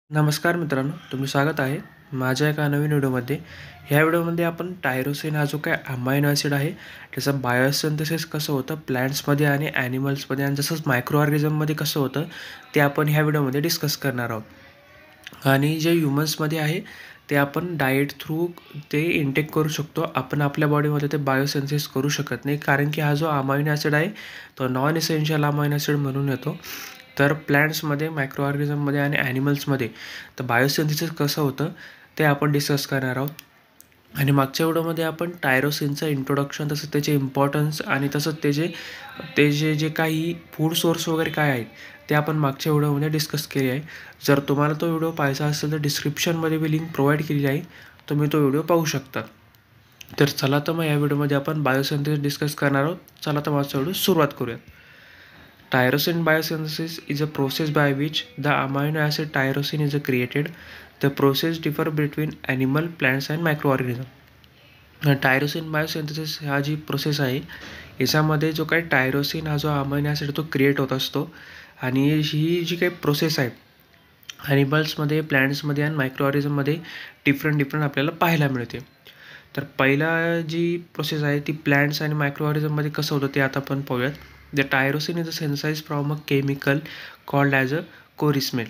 नमस्कार मित्रांनो, तुम्ही स्वागत आहे माझ्या एका नवीन व्हिडिओमध्ये. ह्या व्हिडिओमध्ये आपण टायरोसिन हा जो काय अमायनो ॲसिड आहे त्याचं बायोसिंथेसिस कसं होतं प्लॅन्ट्समध्ये आणि ॲनिमल्समध्ये आणि जसंच मायक्रो ऑर्गॅनिझममध्ये कसं होतं ते आपण ह्या व्हिडिओमध्ये डिस्कस करणार आहोत. आणि जे ह्युमन्समध्ये आहे ते आपण डाएट थ्रू ते इनटेक करू शकतो. आपण आपल्या बॉडीमध्ये ते बायोसिंथेसिस करू शकत नाही, कारण की हा जो अमायनो ॲसिड आहे तो नॉन इसेन्शियल अमायनो ॲसिड म्हणून येतो. तर प्लॅन्ट्समध्ये, मायक्रो ऑर्गॅनिझममध्ये आणि ॲनिमल्समध्ये तर बायोसिंथेसिस कसं होतं ते आपण डिस्कस करणार आहोत. आणि मागच्या व्हिडिओमध्ये आपण टायरोसिनचं इंट्रोडक्शन, तसंच त्याचे इम्पॉर्टन्स आणि तसंच ते जे काही फूड सोर्स वगैरे काय आहेत ते आपण मागच्या व्हिडिओमध्ये डिस्कस केले आहे. जर तुम्हाला तो व्हिडिओ पाहायचा असेल तर डिस्क्रिप्शनमध्ये मी लिंक प्रोव्हाइड केलेली आहे, तुम्ही तो व्हिडिओ पाहू शकता. तर चला तर मग या व्हिडिओमध्ये आपण बायोसिंथेसिस डिस्कस करणार आहोत. चला तर माझा व्हिडिओ सुरुवात करूया. Tyrosine biosynthesis is a process by which the amino acid tyrosine is created. The process differ between animal, plants and microorganism. Tyrosine biosynthesis हा जी प्रोसेस आहे याच्यामध्ये जो काही टायरोसिन हा जो अमायनो ॲसिड तो क्रिएट होत असतो. आणि ही जी काही प्रोसेस आहे ॲनिमल्समध्ये, प्लॅन्ट्समध्ये आणि मायक्रो ऑर्गॅनिझममध्ये डिफरंट आपल्याला पाहायला मिळते. तर पहिला जी प्रोसेस आहे ती प्लॅन्ट्स आणि मायक्रो ऑर्गॅनिझममध्ये कसं होतं ते आता आपण पाहूयात. The tyrosine is a synthesize from a chemical called as a chorismate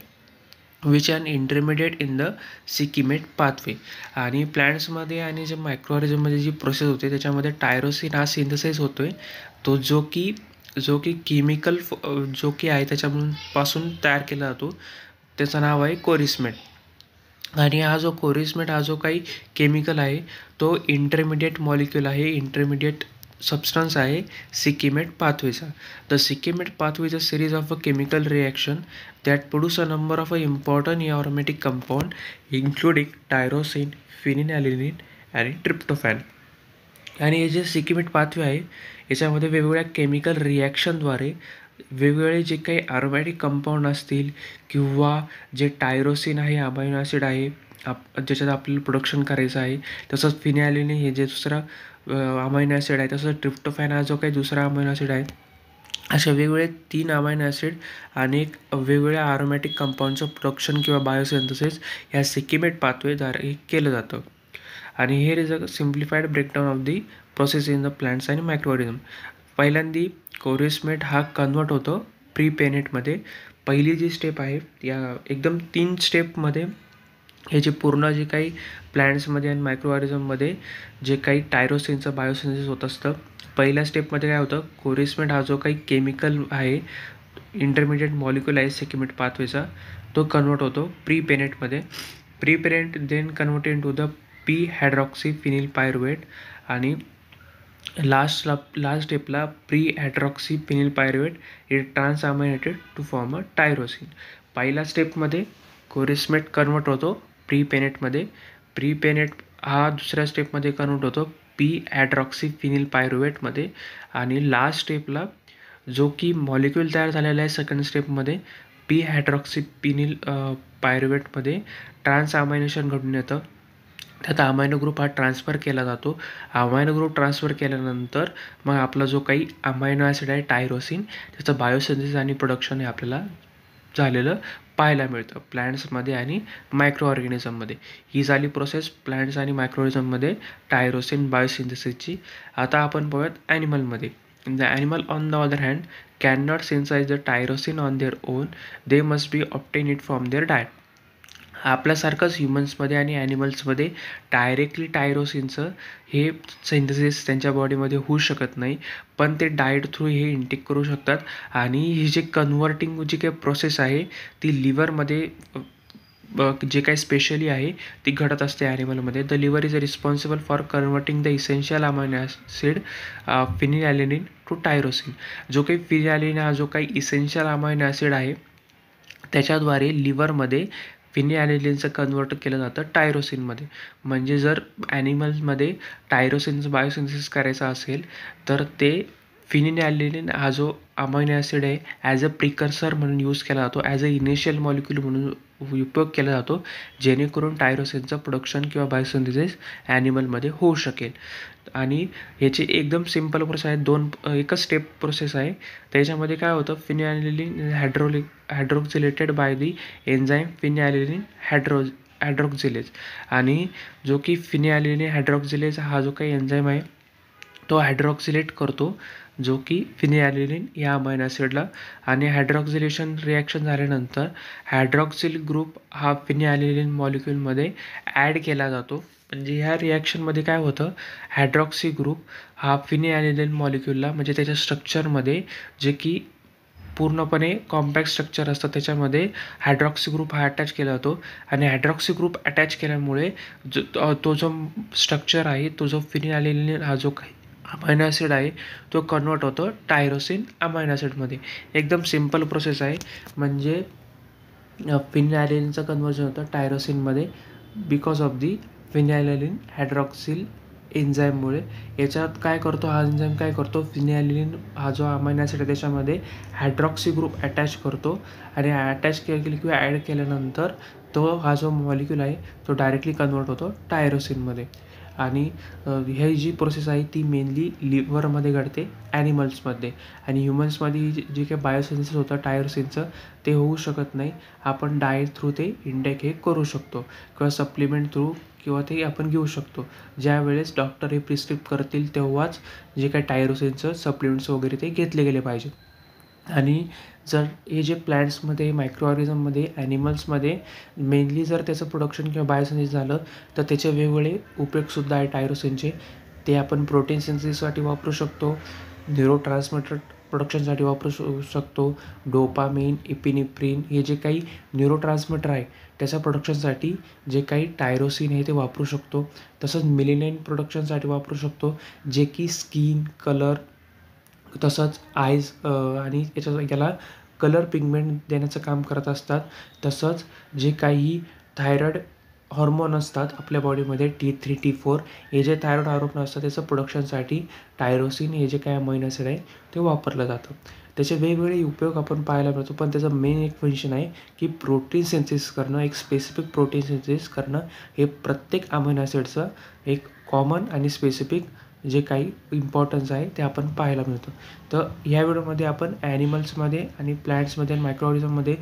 which an intermediate in the shikimate pathway. आणि प्लॅन्ट्समध्ये आणि जे मायक्रो ऑर्गॅनिझममध्ये जी प्रोसेस होते त्याच्यामध्ये टायरोसिन हा सिंथसाइज होतो आहे, तो जो की केमिकल जो की आहे त्याच्यापासून तयार केला जातो. त्याचं नाव आहे कोरिस्मेट. आणि हा जो कोरिस्मेट हा जो काही केमिकल आहे तो इंटरमिडिएट मॉलिक्यूल आहे, इंटरमिडिएट सबस्टन्स आहे सिकिमेट पाथवेचा. The shikimate pathway is a series of a chemical reaction that produce a number of a important aromatic compound including tyrosine, phenylalanine आणि ट्रिप्टोफॅन. आणि हे जे सिकिमेट पाथवे आहे याच्यामध्ये वेगवेगळ्या केमिकल रिॲक्शनद्वारे वेगवेगळे जे काही अरोमॅटिक कंपाऊंड असतील किंवा जे टायरोसिन आहे अमायनो ॲसिड आहे ज्याच्यात आपल्याला प्रोडक्शन करायचं आहे, तसंच फिनॅलिन हे जे दुसरा अमायनो ॲसिड आहे, तसंच ट्रिप्टोफॅन हा जो काही दुसरा अमायनो ॲसिड आहे, अशा वेगवेगळे 3 अमायनो ॲसिड आणि वेगवेगळ्या अरोमॅटिक कंपाऊंडचं प्रोडक्शन किंवा बायोसिंथेसिस ह्या सिकिमेट पाथवेद्वारे केलं जातं. आणि hair is a simplified breakdown of the process in the plants आणि मायक्रो ऑर्गॅनिझम. पहिल्यांदी कोरिस्मेट हा कन्वर्ट होतो प्रीपेनेटमध्ये. पहिली जी स्टेप आहे या एकदम 3 स्टेपमध्ये हे जे पूर्ण जे काही प्लॅन्ट्समध्ये आणि मायक्रो ऑर्गॅनिझममध्ये जे काही टायरोसिनचं बायोसिंथेसिस होत असतं. पहिल्या स्टेपमध्ये काय होतं, कोरिस्मेट हा जो काही केमिकल आहे, इंटरमिडिएट मॉलिक्यूल आहे सिकिमेट पाथवेचा, तो कन्वर्ट होतो प्रीपेनेटमध्ये. Prephenate then convert into the P hydroxy phenyl pyruvate. आणि लास्ट स्टेपला pre hydroxy phenyl pyruvate it transaminated to form a tyrosine. पहिल्या स्टेपमध्ये कोरिस्मेट कन्वर्ट होतो प्रीपेनेटमध्ये. प्रीपेनेट हा दुसऱ्या स्टेपमध्ये कन्वर्ट होतो पी हायड्रॉक्सी फिनिल पायरुवेटमध्ये. आणि लास्ट स्टेपला जो की मॉलिक्यूल तयार झालेला आहे सेकंड स्टेपमध्ये पी हायड्रॉक्सी फिनिल पायरुवेटमध्ये ट्रान्सअमायनेशन घडून येतं. त्यात अमायनो ग्रुप हा ट्रान्सफर केला जातो. अमायनो ग्रुप ट्रान्सफर केल्यानंतर मग आपला जो काही अमायनो ॲसिड आहे टायरोसिन त्याचं बायोसिंथेसिस आणि प्रोडक्शन हे आपल्याला झालेलं पाहायला मिळतं प्लॅन्ट्समध्ये आणि मायक्रो ऑर्गॅनिझममध्ये. ही झाली प्रोसेस प्लॅन्ट्स आणि मायक्रो ऑर्गॅनिझममध्ये टायरोसिन बायोसिंथेसिसची. आता आपण पाहूयात ॲनिमलमध्ये. The animal on the other hand can not synthesize the tyrosine on their own, they must be obtain it from their diet. आपल्यासारखंच ह्युमन्समध्ये आणि ॲनिमल्समध्ये डायरेक्टली टायरोसिनचं हे सिंथेसिस त्यांच्या बॉडीमध्ये होऊ शकत नाही, पण ते डाएट थ्रू हे इनटेक करू शकतात. आणि ही जे कन्व्हर्टिंग जी काही प्रोसेस आहे ती लिव्हरमध्ये जे काही स्पेशली आहे ती घडत असते ॲनिमलमध्ये. The liver is responsible for converting the essential amino acid phenylalanine to tyrosine. जो काही फिनिलॅलिन हा जो काही इसेन्शियल अमायनो ॲसिड आहे त्याच्याद्वारे लिव्हरमध्ये फिनिलॅलिनचं कन्वर्ट केलं जातं टायरोसिनमध्ये. म्हणजे जर ॲनिमल्समध्ये टायरोसिनचं बायोसिंथेसिस करायचं असेल तर ते फिनिलॅलेनिन हा जो अमायनो ॲसिड आहे ॲज अ प्रिकर्सर म्हणून यूज केला जातो, ॲज अ इनिशियल मॉलिक्यूल म्हणून उपयोग केला जातो, जेणेकरून टायरोसिनचं प्रोडक्शन किंवा बायोसिंथेसिस ॲनिमलमध्ये होऊ शकेल. आणि याची एकदम सिंपल प्रोसेस आहे, एकच स्टेप प्रोसेस आहे. त्याच्यामध्ये काय होतं, फिनिलॅलेनिन हायड्रोक्सिलेटेड बाय दी एन्झाईम फिनिलॅलेनिन हायड्रोक्सिलेज. आणि जो की फिनिलॅलेनिन हायड्रोक्सिलेज हा जो काही एन्झाईम आहे तो हायड्रॉक्सिलेट करतो, जो की फिनिलॅलेनिन या अमायनो ॲसिडला. आणि हायड्रॉक्सिलेशन रिॲक्शन झाल्यानंतर हायड्रॉक्सिल ग्रुप हा फिनिलॅलेनिन मॉलिक्यूलमध्ये ॲड केला जातो. म्हणजे ह्या रिॲक्शनमध्ये काय होतं, हायड्रॉक्सी ग्रुप हा फिनिलॅलेनिन मॉलिक्यूलला म्हणजे त्याच्या स्ट्रक्चरमध्ये जे की पूर्णपणे कॉम्पॅक्ट स्ट्रक्चर असतं त्याच्यामध्ये हायड्रॉक्सी ग्रुप हा अटॅच केला जातो. आणि हायड्रॉक्सी ग्रुप अटॅच केल्यामुळे तो जो स्ट्रक्चर आहे, तो जो फिनिलॅलेनिन हा जो काही अमायनो ॲसिड आहे तो कन्वर्ट होतो टायरोसिन अमायनो ॲसिडमध्ये. एकदम सिम्पल प्रोसेस आहे. म्हणजे फिनिलॅलेनिनचं कन्वर्जन होतं टायरोसिनमध्ये बिकॉज ऑफ दी फिनिलॅलेनिन हायड्रॉक्सिल एन्झाईममुळे. याच्यात काय करतो हा एन्झाईम, काय करतो, फिनिलॅलेनिन हा जो अमायनो ॲसिड आहे त्याच्यामध्ये हायड्रॉक्सी ग्रुप अटॅच करतो. आणि अटॅच केली किंवा ॲड केल्यानंतर तो हा जो मॉलिक्यूल आहे तो डायरेक्टली कन्वर्ट होतो टायरोसिनमध्ये. आणि ही जी प्रोसेस आहे ती मेनली लिव्हरमध्ये घडते ॲनिमल्समध्ये. आणि ह्युमन्समध्ये जे काही बायोसिंथेसिस होतं टायरोसिनचं ते होऊ शकत नाही. आपण डाएट थ्रू ते इंटेक हे करू शकतो किंवा सप्लिमेंट थ्रू किंवा ते आपण घेऊ शकतो. ज्यावेळेस डॉक्टर हे प्रिस्क्रिप्ट करतील तेव्हाच जे काही टायरोसिनचं सप्लिमेंट्स वगैरे ते घेतले गेले पाहिजे. आणि जर हे जे प्लॅन्ट्समध्ये, मायक्रो ऑर्गॅनिझममध्ये, ॲनिमल्समध्ये मेनली जर त्याचं प्रोडक्शन किंवा बायोसिंथेसिस झालं तर त्याचे वेगवेगळे उपयोगसुद्धा आहे टायरोसिनचे. ते आपण प्रोटीन सिंथेसिससाठी वापरू शकतो, न्यूरोट्रान्समीटर प्रोडक्शनसाठी वापरू शकतो, डोपामिन, एपिनेफ्रिन हे जे काही न्यूरोट्रान्समीटर आहे त्याच्या प्रोडक्शनसाठी जे काही टायरोसिन आहे ते वापरू शकतो. तसंच मेलेनिन प्रोडक्शनसाठी वापरू शकतो, जे की स्किन कलर, तसंच आईज आणि याला कलर पिगमेंट देण्याचं काम करत असतात. तसंच जे काही थायरॉईड हॉर्मोन असतात आपल्या बॉडीमध्ये T3 T4 हे जे थायरॉईड हॉर्मोन असतात त्याचं प्रोडक्शनसाठी टायरोसिन हे जे काही अमायनो ॲसिड आहे ते वापरलं जातं. त्याचे वेगवेगळे उपयोग आपण पाहायला मिळतो, पण त्याचं मेन एक फंक्शन आहे की प्रोटीन सिंथेसिस करणं, एक स्पेसिफिक प्रोटीन सिंथेसिस करणं. हे प्रत्येक अमायनो ॲसिडचं एक कॉमन आणि स्पेसिफिक जे काही इम्पॉर्टन्स आहे ते आपण पाहायला मिळतं. तर ह्या व्हिडिओमध्ये आपण ॲनिमल्समध्ये आणि प्लॅन्ट्समध्ये आणि मायक्रो ऑर्गॅनिझममध्ये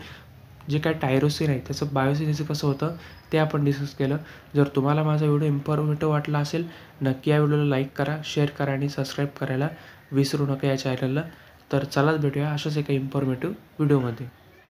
जे काही टायरोसिन आहे त्याचं बायोसिंथेसिस कसं होतं ते आपण डिस्कस केलं. जर तुम्हाला माझा व्हिडिओ इन्फॉर्मेटिव्ह वाटला असेल नक्की या व्हिडिओला लाईक करा, शेअर करा आणि सबस्क्राईब करायला विसरू नका या चॅनलला. तर चलाच भेटूया अशाच एका इन्फॉर्मेटिव्ह व्हिडिओमध्ये.